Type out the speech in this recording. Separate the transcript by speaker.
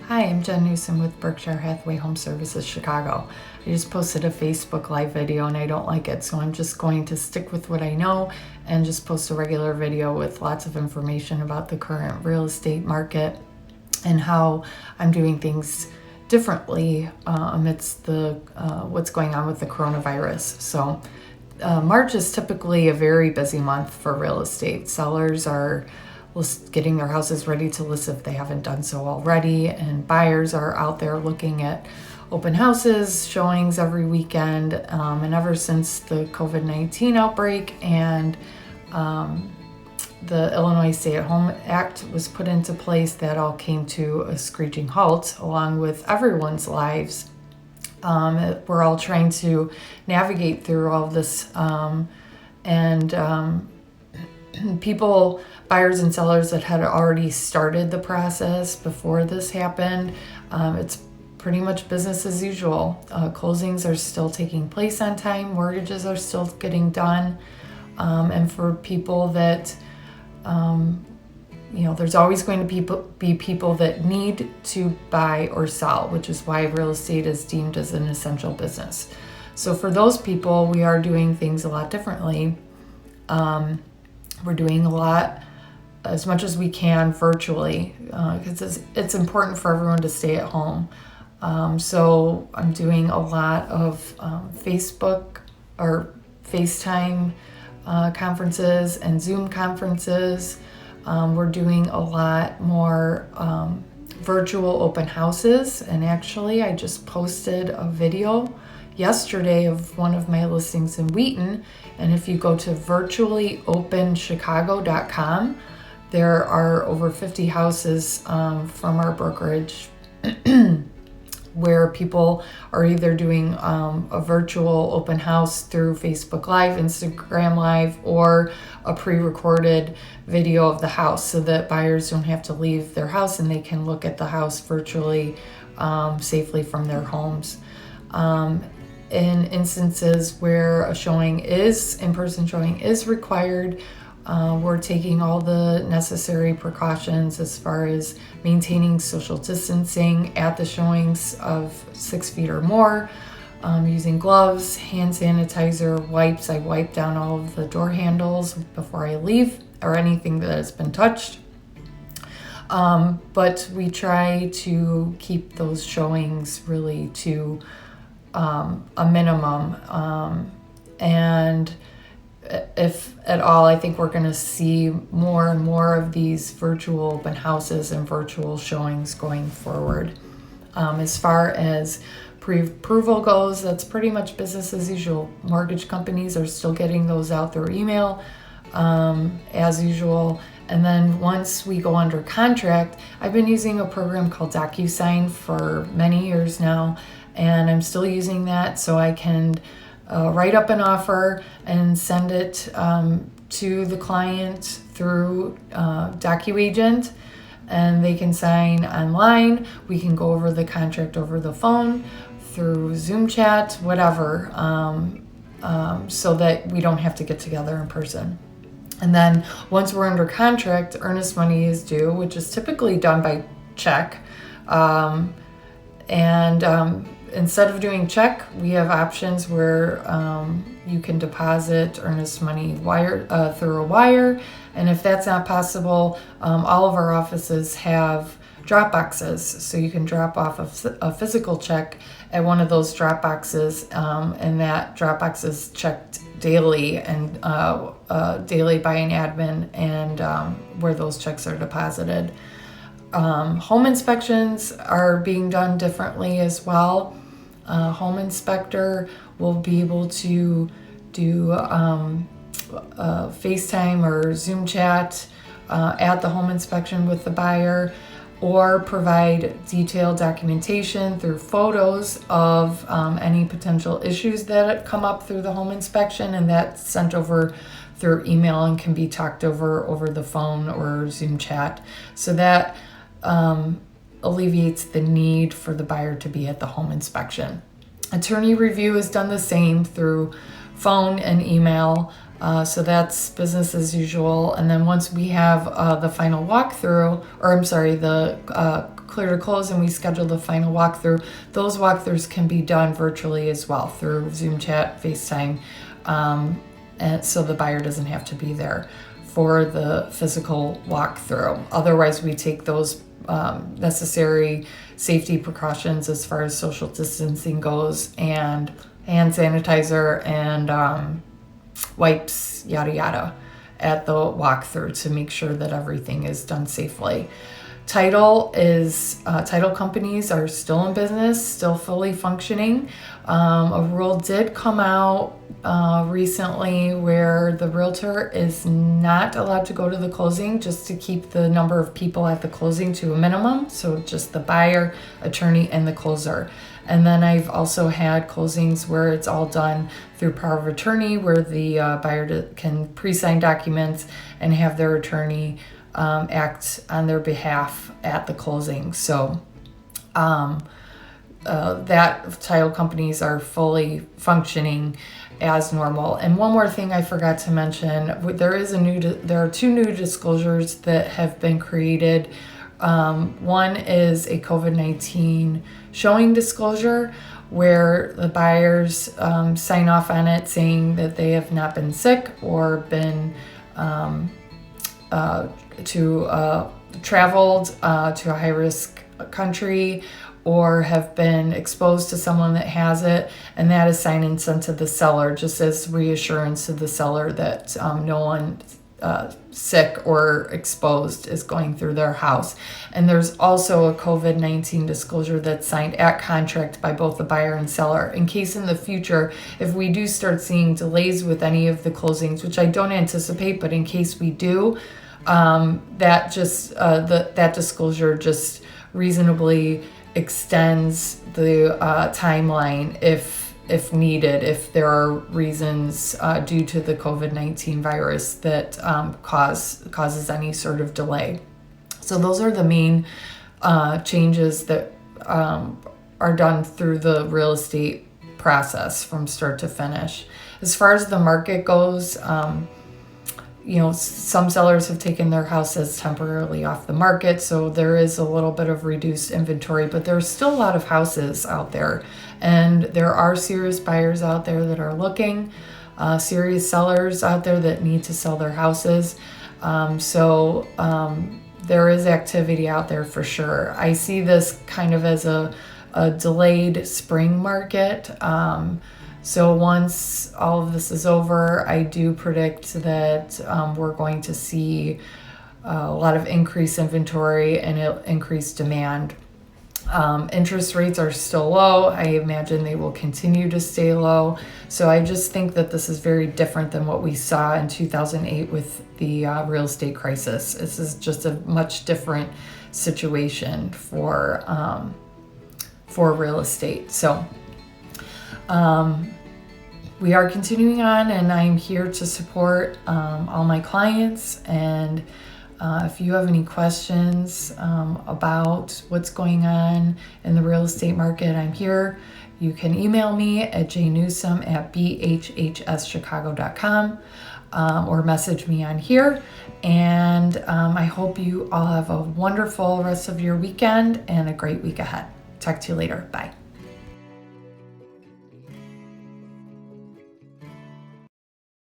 Speaker 1: Hi, I'm Jen Newsom with Berkshire Hathaway Home Services Chicago. I just posted a Facebook Live video and I don't like it, so I'm just going to stick with what I know and just post a regular video with lots of information about the current real estate market and how I'm doing things differently amidst the what's going on with the coronavirus. So March is typically a very busy month for real estate. Sellers are getting their houses ready to list if they haven't done so already, and buyers are out there looking at open houses, showings every weekend, and ever since the COVID-19 outbreak and the Illinois Stay-at-Home Act was put into place, that all came to a screeching halt along with everyone's lives. We're all trying to navigate through all of this, buyers and sellers that had already started the process before this happened, it's pretty much business as usual. Closings are still taking place on time, mortgages are still getting done, and for people that, there's always going to be people that need to buy or sell, which is why real estate is deemed as an essential business. So for those people, we are doing things a lot differently. We're doing a lot, as much as we can, virtually, because it's important for everyone to stay at home. So I'm doing a lot of Facebook or FaceTime conferences and Zoom conferences. We're doing a lot more virtual open houses, and actually I just posted a video yesterday of one of my listings in Wheaton, and if you go to virtuallyopenchicago.com, there are over 50 houses from our brokerage where people are either doing a virtual open house through Facebook Live, Instagram Live, or a pre-recorded video of the house so that buyers don't have to leave their house and they can look at the house virtually safely from their homes. In instances where a in-person showing is required, we're taking all the necessary precautions as far as maintaining social distancing at the showings of 6 feet or more, using gloves, hand sanitizer, wipes. I wipe down all of the door handles before I leave, or anything that has been touched. But we try to keep those showings really to a minimum, and if at all, I think we're going to see more and more of these virtual open houses and virtual showings going forward. As far as pre-approval goes, that's pretty much business as usual. Mortgage companies are still getting those out through email as usual. And then once we go under contract, I've been using a program called DocuSign for many years now, and I'm still using that so I can write up an offer and send it to the client through DocuAgent, and they can sign online. We can go over the contract over the phone, through Zoom chat, whatever, so that we don't have to get together in person. And then once we're under contract, earnest money is due, which is typically done by check. Instead of doing check, we have options where you can deposit earnest money through a wire. And if that's not possible, all of our offices have drop boxes. So you can drop off a physical check at one of those drop boxes, and that drop box is checked daily and daily by an admin, and where those checks are deposited. Home inspections are being done differently as well. Home inspector will be able to do FaceTime or Zoom chat at the home inspection with the buyer, or provide detailed documentation through photos of any potential issues that come up through the home inspection, and that's sent over through email and can be talked over the phone or Zoom chat. So that alleviates the need for the buyer to be at the home inspection. Attorney review is done the same through phone and email, so that's business as usual. And then once we have the final walkthrough, the clear to close and we schedule the final walkthrough, those walkthroughs can be done virtually as well through Zoom chat, FaceTime, and so the buyer doesn't have to be there for the physical walkthrough. Otherwise, we take those necessary safety precautions as far as social distancing goes, and hand sanitizer and wipes, yada yada, at the walkthrough to make sure that everything is done safely. Title companies are still in business, still fully functioning. A rule did come out recently where the realtor is not allowed to go to the closing, just to keep the number of people at the closing to a minimum. So just the buyer, attorney, and the closer. And then I've also had closings where it's all done through power of attorney, where the buyer can pre-sign documents and have their attorney act on their behalf at the closing. So that title companies are fully functioning as normal. And one more thing I forgot to mention, there are two new disclosures that have been created. One is a COVID-19 showing disclosure, where the buyers sign off on it saying that they have not been sick or been traveled to a high-risk country, or have been exposed to someone that has it, and that is signed and sent to the seller just as reassurance to the seller that no one sick or exposed is going through their house. And there's also a COVID-19 disclosure that's signed at contract by both the buyer and seller, in case in the future, if we do start seeing delays with any of the closings, which I don't anticipate, but in case we do, that disclosure just reasonably extends the timeline if needed, if there are reasons due to the COVID-19 virus that causes any sort of delay. So those are the main changes that are done through the real estate process from start to finish. As far as the market goes, some sellers have taken their houses temporarily off the market, so there is a little bit of reduced inventory, but there's still a lot of houses out there, and there are serious buyers out there that are looking, serious sellers out there that need to sell their houses. So there is activity out there for sure. I see this kind of as a delayed spring market. So once all of this is over, I do predict that we're going to see a lot of increased inventory and increased demand. Interest rates are still low. I imagine they will continue to stay low. So I just think that this is very different than what we saw in 2008 with the real estate crisis. This is just a much different situation for real estate. So we are continuing on, and I'm here to support all my clients. And if you have any questions about what's going on in the real estate market, I'm here. You can email me at jnewsome@bhhschicago.com or message me on here. And I hope you all have a wonderful rest of your weekend and a great week ahead. Talk to you later. Bye.